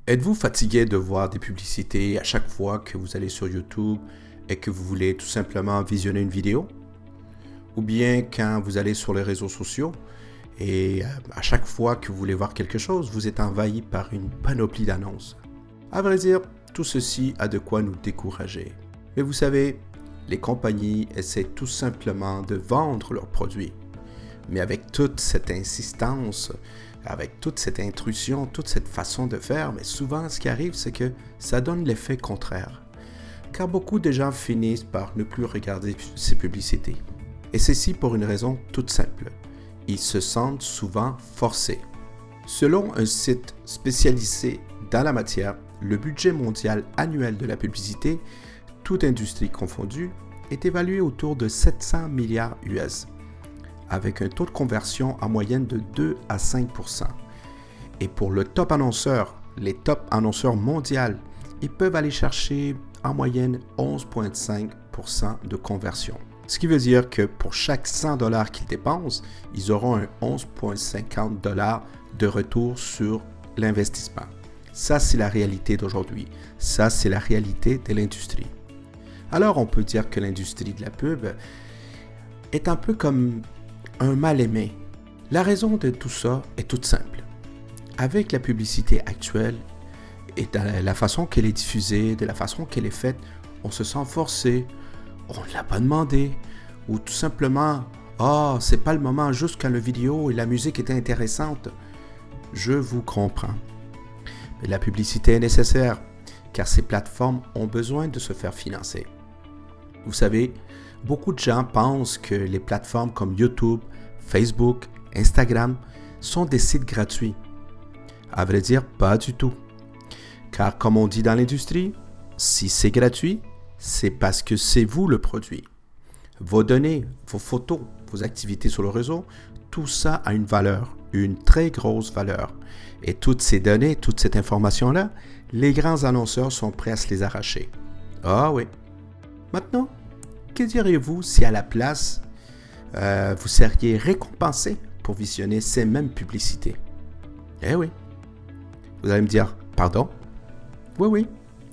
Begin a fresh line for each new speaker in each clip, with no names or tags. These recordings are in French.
Êtes-vous fatigué de voir des publicités à chaque fois que vous allez sur YouTube et que vous voulez tout simplement visionner une vidéo? Ou bien quand vous allez sur les réseaux sociaux et à chaque fois que vous voulez voir quelque chose, vous êtes envahi par une panoplie d'annonces? À vrai dire, tout ceci a de quoi nous décourager. Mais vous savez, les compagnies essaient tout simplement de vendre leurs produits. Mais avec toute cette insistance, avec toute cette intrusion, toute cette façon de faire, mais souvent ce qui arrive, c'est que ça donne l'effet contraire. Car beaucoup de gens finissent par ne plus regarder ces publicités. Et ceci pour une raison toute simple. Ils se sentent souvent forcés. Selon un site spécialisé dans la matière, le budget mondial annuel de la publicité, toute industrie confondue, est évalué autour de 700 milliards US, avec un taux de conversion en moyenne de 2 à 5%. Et pour le top annonceur, les top annonceurs mondiaux, ils peuvent aller chercher en moyenne 11,5% de conversion. Ce qui veut dire que pour chaque 100 $ qu'ils dépensent, ils auront un 11,50 $ de retour sur l'investissement. Ça, c'est la réalité d'aujourd'hui. Ça, c'est la réalité de l'industrie. Alors, on peut dire que l'industrie de la pub est un peu comme un mal-aimé. La raison de tout ça est toute simple. Avec la publicité actuelle et de la façon qu'elle est diffusée, de la façon qu'elle est faite, on se sent forcé, on ne l'a pas demandé, ou tout simplement « Ah, c'est pas le moment, juste quand la vidéo et la musique étaient intéressantes. » Je vous comprends. Mais la publicité est nécessaire, car ces plateformes ont besoin de se faire financer. Vous savez, beaucoup de gens pensent que les plateformes comme YouTube, Facebook, Instagram sont des sites gratuits. À vrai dire, pas du tout. Car comme on dit dans l'industrie, si c'est gratuit, c'est parce que c'est vous le produit. Vos données, vos photos, vos activités sur le réseau, tout ça a une valeur, une très grosse valeur. Et toutes ces données, toute cette information-là, les grands annonceurs sont prêts à se les arracher. Ah oui. Maintenant, que diriez-vous si à la place, vous seriez récompensé pour visionner ces mêmes publicités? Eh oui. Vous allez me dire, pardon? Oui, oui.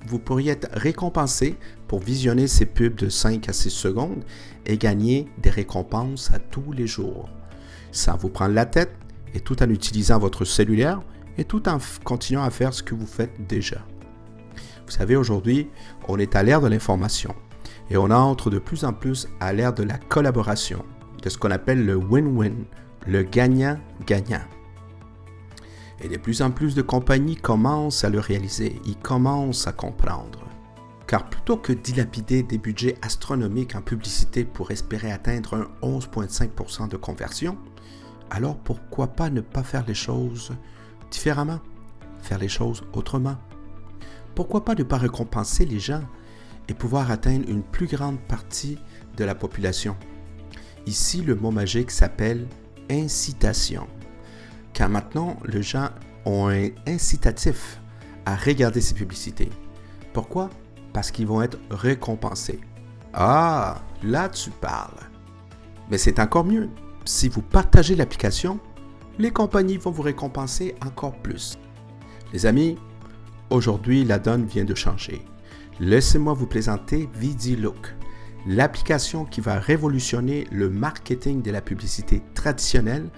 Vous pourriez être récompensé pour visionner ces pubs de 5 à 6 secondes et gagner des récompenses à tous les jours, sans vous prendre la tête et tout en utilisant votre cellulaire et tout en continuant à faire ce que vous faites déjà. Vous savez, aujourd'hui, on est à l'ère de l'information et on entre de plus en plus à l'ère de la collaboration, de ce qu'on appelle le win-win, le gagnant-gagnant. Et de plus en plus de compagnies commencent à le réaliser, ils commencent à comprendre. Car plutôt que dilapider des budgets astronomiques en publicité pour espérer atteindre un 11,5% de conversion, alors pourquoi pas ne pas faire les choses différemment, faire les choses autrement? Pourquoi pas ne pas récompenser les gens et pouvoir atteindre une plus grande partie de la population? Ici, le mot magique s'appelle incitation. Car maintenant, les gens ont un incitatif à regarder ces publicités. Pourquoi? Parce qu'ils vont être récompensés. Ah, là tu parles. Mais c'est encore mieux. Si vous partagez l'application, les compagnies vont vous récompenser encore plus. Les amis, aujourd'hui, la donne vient de changer. Laissez-moi vous présenter VidiLook, l'application qui va révolutionner le marketing de la publicité traditionnelle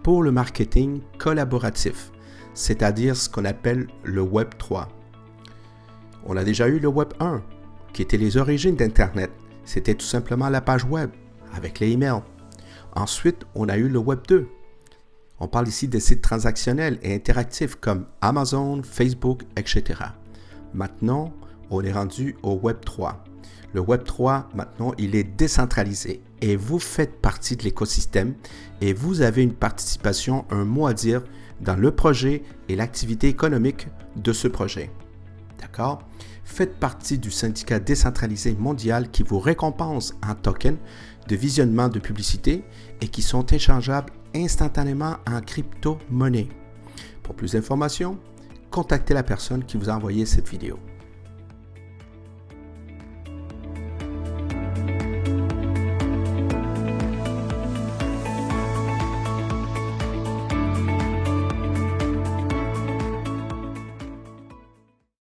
pour le marketing collaboratif, c'est-à-dire ce qu'on appelle le Web 3. On a déjà eu le Web 1, qui était les origines d'Internet. C'était tout simplement la page web, avec les emails. Ensuite, on a eu le Web 2. On parle ici des sites transactionnels et interactifs comme Amazon, Facebook, etc. Maintenant, on est rendu au Web 3. Le Web 3, maintenant, il est décentralisé et vous faites partie de l'écosystème et vous avez une participation, un mot à dire dans le projet et l'activité économique de ce projet. D'accord? Faites partie du syndicat décentralisé mondial qui vous récompense en tokens de visionnement de publicité et qui sont échangeables instantanément en crypto-monnaie. Pour plus d'informations, contactez la personne qui vous a envoyé cette vidéo.